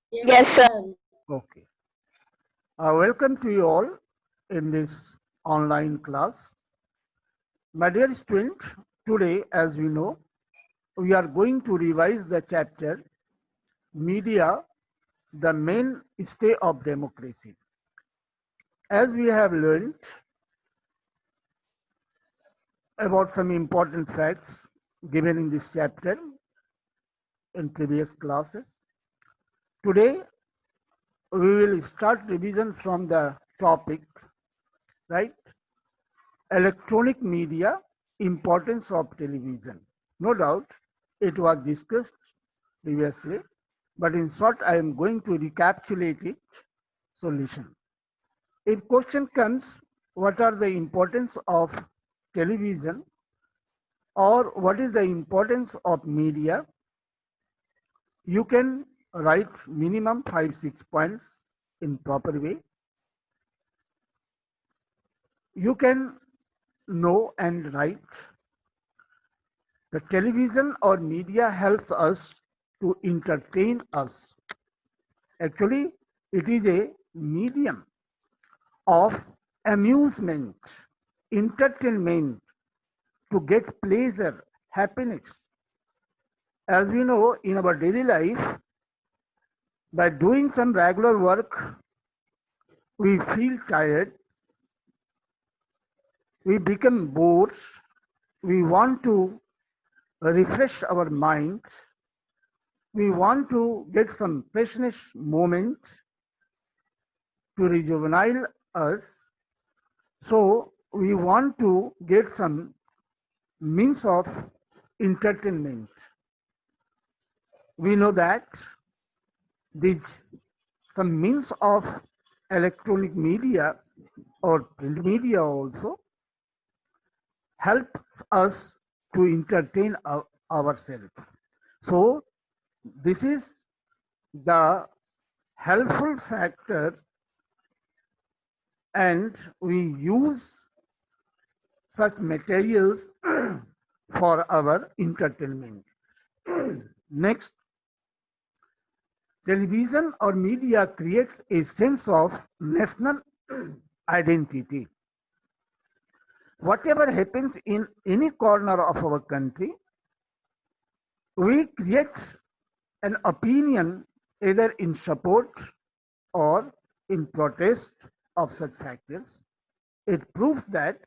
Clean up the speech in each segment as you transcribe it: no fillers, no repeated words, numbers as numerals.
Yes, sir. Okay. Welcome to you all in this online class. My dear student, today, as we know, we are going to revise the chapter Media, the Mainstay of Democracy. As we have learned about some important facts given in this chapter in previous classes, today we will start revision from the topic, right? Electronic media, importance of television. No doubt it was discussed previously, but in short, I am going to recapitulate it. Solution. If question comes, what are the importance of television or what is the importance of media, you can write minimum 5-6 points in proper way. You can know and write the television or media helps us to entertain us. Actually, it is a medium of amusement, entertainment, to get pleasure, happiness. As we know in our daily life, by doing some regular work, we feel tired, we become bored, we want to refresh our mind, we want to get some freshness moment to rejuvenate us. So we want to get some means of entertainment. We know that these some means of electronic media or print media also help us to entertain ourselves. So this is the helpful factor, and we use such materials for our entertainment. Next, television or media creates a sense of national identity. Whatever happens in any corner of our country, we create an opinion either in support or in protest of such factors. It proves that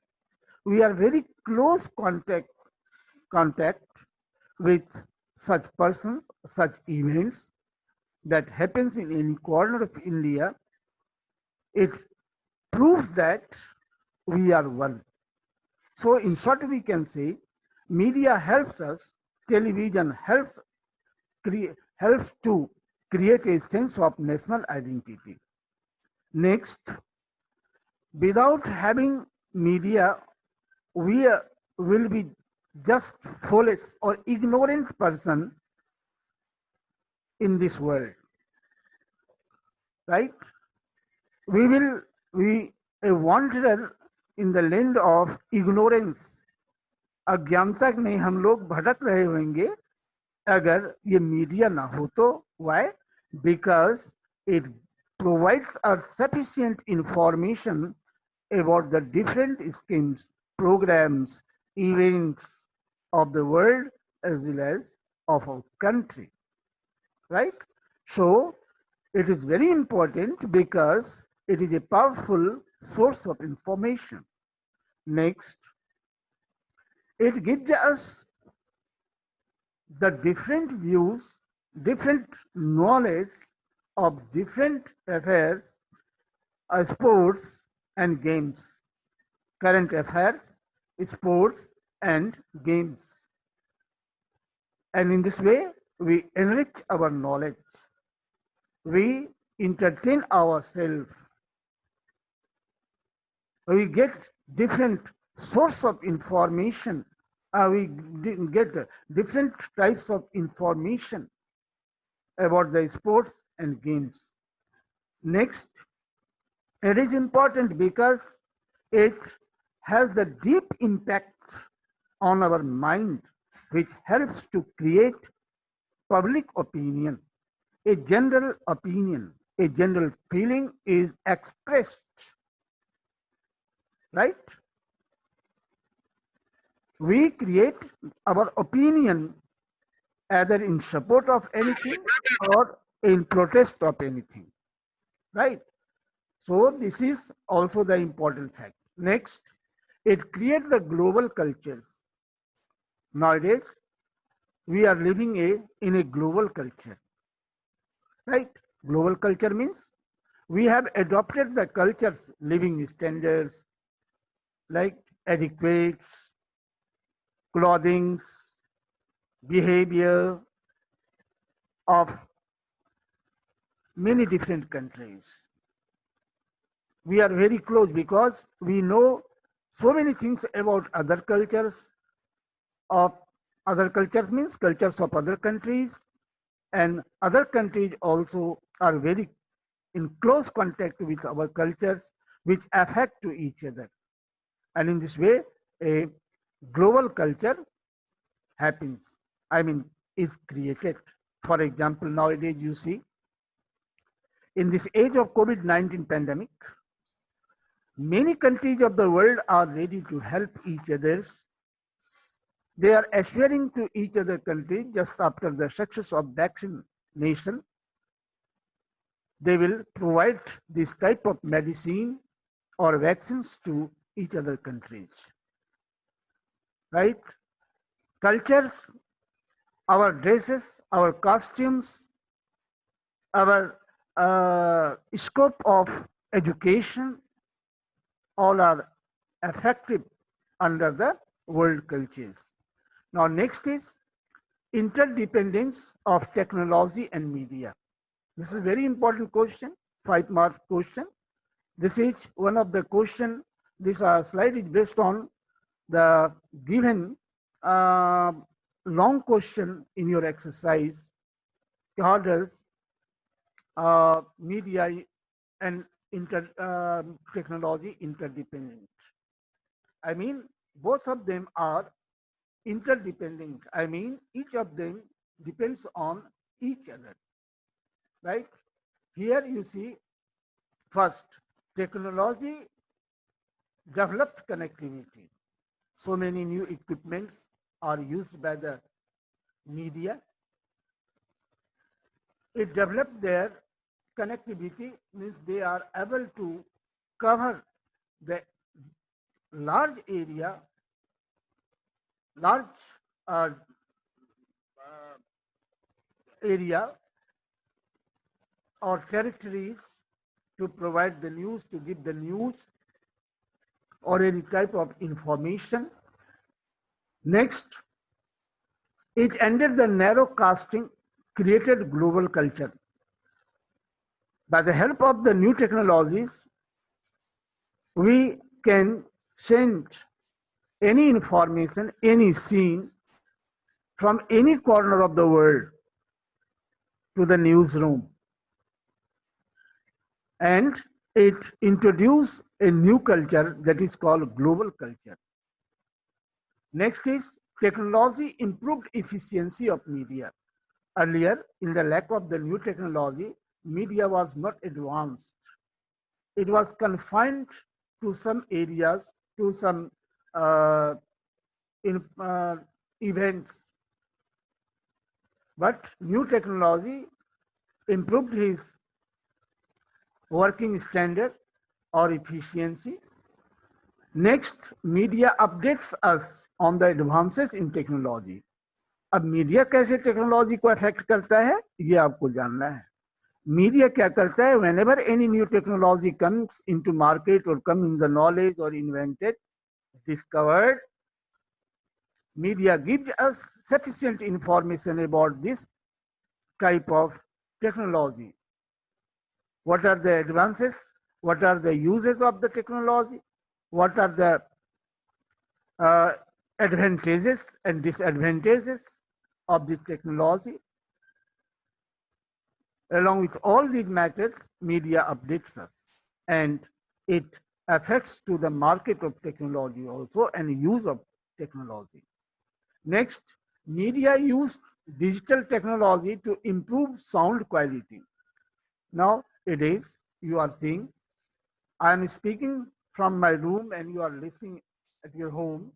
we are very close contact with such persons, such events that happens in any corner of India. It proves that we are one. So in short, we can say media helps us, television helps to create a sense of national identity. Next, without having media, we will be just foolish or ignorant person in this world, right? We will be a wanderer in the land of ignorance. अज्ञानता में हम लोग भटक रहे होंगे अगर ये media ना हो तो. Why? Because it provides us sufficient information about the different schemes, programs, events of the world as well as of our country, right? So it is very important because it is a powerful source of information. Next, it gives us the different views, different knowledge of different affairs, sports and games, current affairs, sports and games. And in this way, we enrich our knowledge. We entertain ourselves. We get different source of information. We get different types of information about the sports and games. Next, it is important because it has the deep impact on our mind, which helps to create public opinion. a general opinion, a general feeling is expressed, right? We create our opinion either in support of anything or in protest of anything, right? So this is also the important fact. Next, it creates the global cultures. Nowadays, we are living in a global culture, right? Global culture means we have adopted the culture's living standards like etiquettes, clothing, behavior of many different countries. We are very close because we know so many things about other cultures. Of other cultures means cultures of other countries, and other countries also are very in close contact with our cultures, which affect to each other. And in this way, a global culture happens. I mean, is created. For example, nowadays you see, in this age of COVID-19 pandemic, many countries of the world are ready to help each other. They are assuring to each other country just after the success of vaccination, they will provide this type of medicine or vaccines to each other countries, right? Cultures, our dresses, our costumes, our scope of education, all are effective under the world cultures. Now, next is interdependence of technology and media. This is a very important question, 5 marks question. This is one of the question. This slide is based on the given long question in your exercise. How does media and technology interdependent? I mean, both of them are interdependent. I mean, each of them depends on each other, right? Here you see, first, technology developed connectivity. So many new equipments are used by the media. It developed their connectivity, means they are able to cover the large area, large uh, area or territories to provide the news, to give the news or any type of information. Next, it ended the narrow casting, created global culture. By the help of the new technologies, we can send any information, any scene from any corner of the world to the newsroom. And it introduced a new culture that is called global culture. Next is technology improved efficiency of media. Earlier, in the lack of the new technology, media was not advanced. It was confined to some areas, to some uh, events. But new technology improved his working standard or efficiency. Next, media updates us on the advances in technology. अब media कैसे technology को affect करता है ये आपको जानना है. Media क्या करता है, whenever any new technology comes into market or come in the knowledge or invented, discovered, media gives us sufficient information about this type of technology. What are the advances? What are the uses of the technology? What are the advantages and disadvantages of this technology? Along with all these matters, media updates us, and it affects to the market of technology also and use of technology. Next, media used digital technology to improve sound quality. Now, it is, you are seeing, I am speaking from my room and you are listening at your home.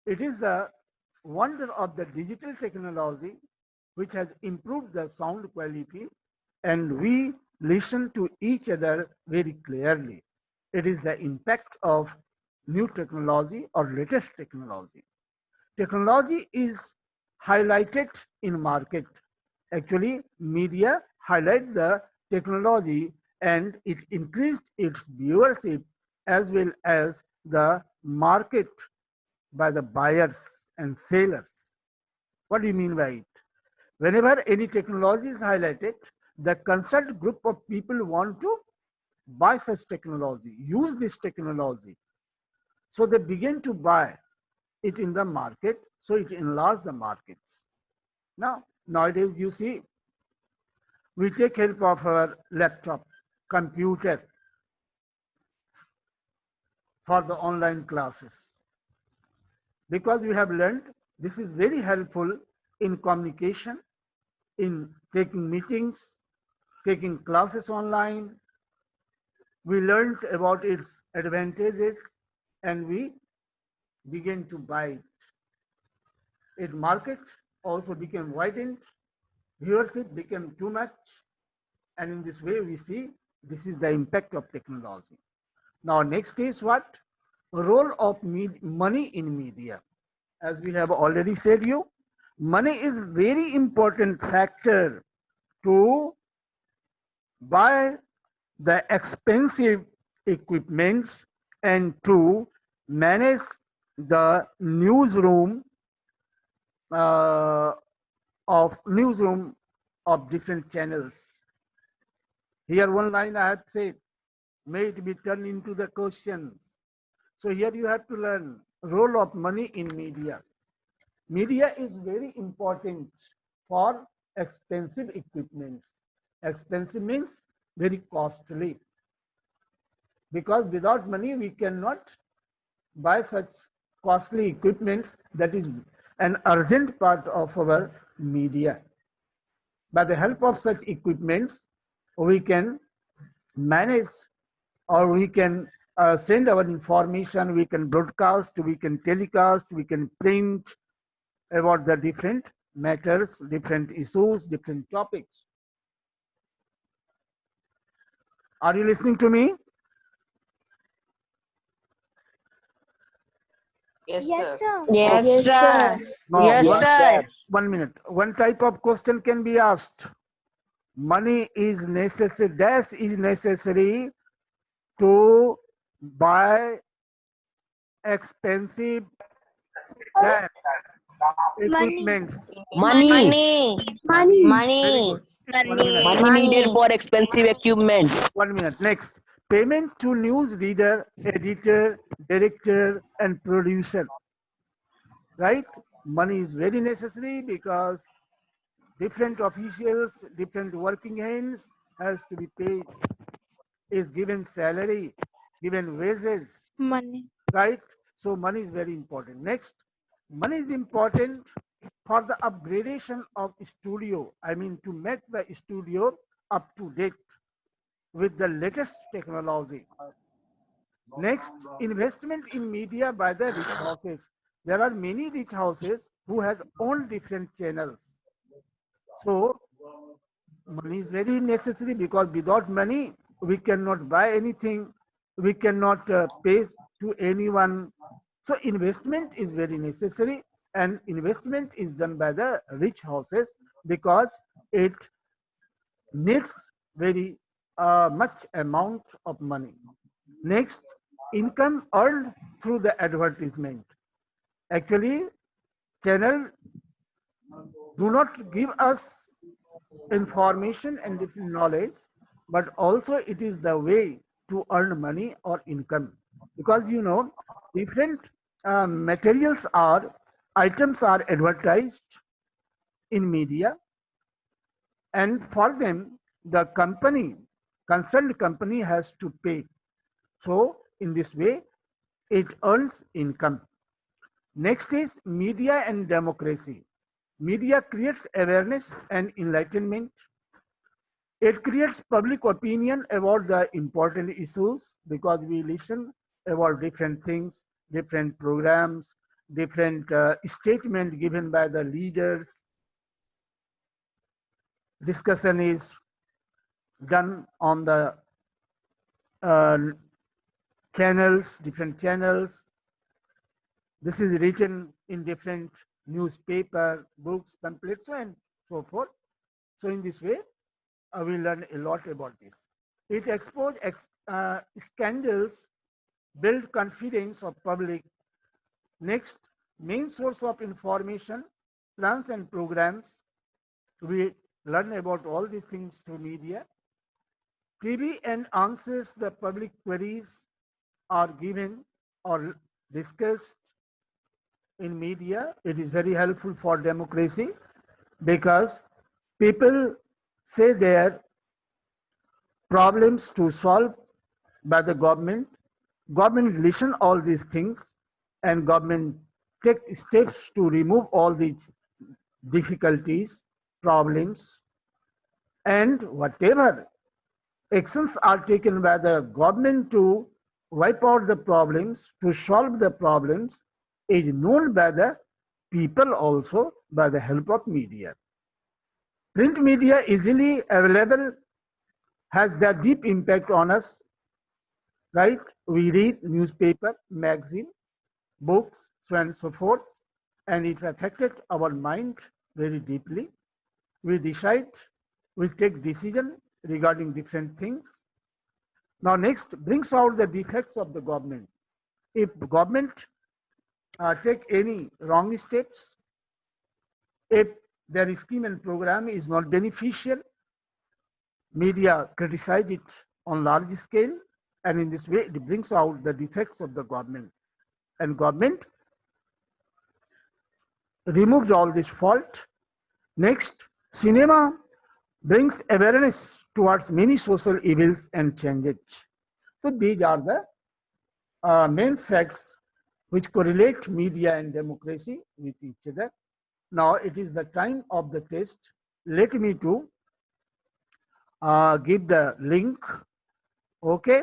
It is the wonder of the digital technology which has improved the sound quality and we listen to each other very clearly. It is the impact of new technology or latest technology. Technology is highlighted in market. Actually, media highlight the technology and it increased its viewership as well as the market by the buyers and sellers. What do you mean by it? Whenever any technology is highlighted, the concerned group of people want to buy such technology, use this technology. So they begin to buy it in the market, so it enlarges the markets. Now, nowadays you see, we take help of our laptop, computer for the online classes because we have learned this is very helpful in communication, in taking meetings, taking classes online. We learned about its advantages and we began to buy it. Its market also became widened, viewership became too much, and in this way we see this is the impact of technology. Now next is what? Role of money in media. As we have already said you, money is very important factor to buy the expensive equipments and to manage the uh, newsroom of different channels. Here one line I have said, may it be turned into the questions. So here you have to learn role of money in media. Media is very important for expensive equipments. Expensive means very costly because without money we cannot buy such costly equipments. That is an urgent part of our media. By the help of such equipments, we can manage or we can send our information, we can broadcast, we can telecast, we can print about the different matters, different issues, different topics. Are you listening to me? Yes, sir. Yes, sir. No, Yes, sir. 1 minute. One type of question can be asked. Money is necessary, dash is necessary to buy expensive dash Money. equipments. Money. Money. Money. Very Money. good. 1 minute. Money needed Money. for expensive equipment. 1 minute. Next, payment to news reader, editor, director, and producer. Right? Money is very necessary because different officials, different working hands has to be paid, is given salary, given wages, Money. right? So money is very important. Next, money is important for the upgradation of studio. I mean to make the studio up to date with the latest technology. Next, investment in media by the rich houses. There are many rich houses who have own different channels. So money is very necessary because without money we cannot buy anything, we cannot pay to anyone. So investment is very necessary and investment is done by the rich houses because it needs very much amount of money. Next, income earned through the advertisement. Actually, channel do not give us information and different knowledge, but also it is the way to earn money or income. Because you know, different materials are, items are advertised in media, and for them, the company, concerned company has to pay. So, in this way, it earns income. Next is media and democracy. Media creates awareness and enlightenment. It creates public opinion about the important issues because we listen about different things, different programs, different statements given by the leaders. Discussion is done on the uh, channels, different channels. This is written in different newspaper, books, pamphlets, and so forth. So in this way, we learn a lot about this. It exposes scandals, build confidence of public. Next, main source of information, plans and programs. We learn about all these things through media. TV and answers the public queries are given or discussed in media. It is very helpful for democracy because people say their problems to solve by the government. Government listen all these things and government take steps to remove all these difficulties, problems, and whatever actions are taken by the government to wipe out the problems, to solve the problems, is known by the people also by the help of media. Print media easily available has the deep impact on us, right? We read newspaper, magazine, books, so on and so forth, and it affected our mind very deeply. We decide, we take decision regarding different things. Now next brings out the defects of the government. If government take any wrong steps, if their scheme and program is not beneficial, media criticize it on large scale, and in this way it brings out the defects of the government. And government removes all this fault. Next, cinema brings awareness towards many social evils and changes. So these are the main facts which correlate media and democracy with each other. Now it is the time of the test. Let me to give the link. Okay.